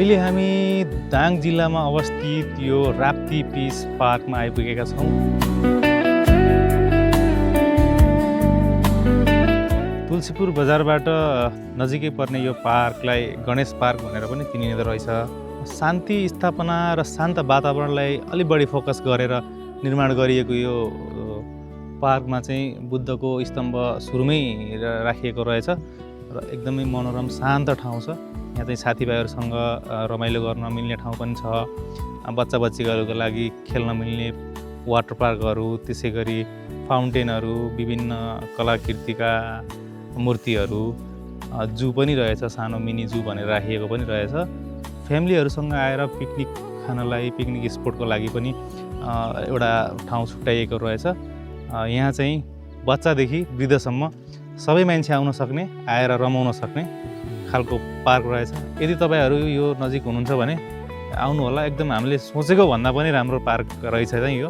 अहिले हामी दाङ जिल्लामा अवस्थित यो राप्ती पिस पार्कमा आइपुगेका छौँ। तुलसीपुर बजारबाट नजिकै पर्ने यो पार्कलाई गणेश पार्क भनेर पनि चिनिँदो रहेछ। शान्ति स्थापना र शान्त वातावरणलाई अलि बढी फोकस गरेर निर्माण गरिएको यो पार्कमा चाहिँ बुद्धको स्तम्भ सुरुमै राखिएको रहेछ र एकदमै मनोरम शान्त ठाउँ छ। यहाँ चाहिँ साथीभाइहरूसँग रमाइलो गर्न मिल्ने ठाउँ पनि छ। बच्चा बच्चीहरूको लागि खेल्न मिल्ने वाटर पार्कहरू, त्यसै गरी फाउन्टेनहरू, विभिन्न कलाकृतिका मूर्तिहरू, जू पनि रहेछ, सानो मिनी जू भनेर राखिएको पनि रहेछ। फ्यामिलीहरूसँग आएर पिकनिक खानलाई, पिकनिक स्पोटको लागि पनि एउटा ठाउँ छुट्याइएको रहेछ। यहाँ चाहिँ बच्चादेखि वृद्धसम्म सबै मान्छे आउन सक्ने, आएर रमाउन सक्ने खालको पार्क रहेछ। यदि तपाईँहरू यो नजिक हुनुहुन्छ भने आउनु होला। एकदम हामीले सोचेको भन्दा पनि राम्रो पार्क रहेछ चाहिँ यो।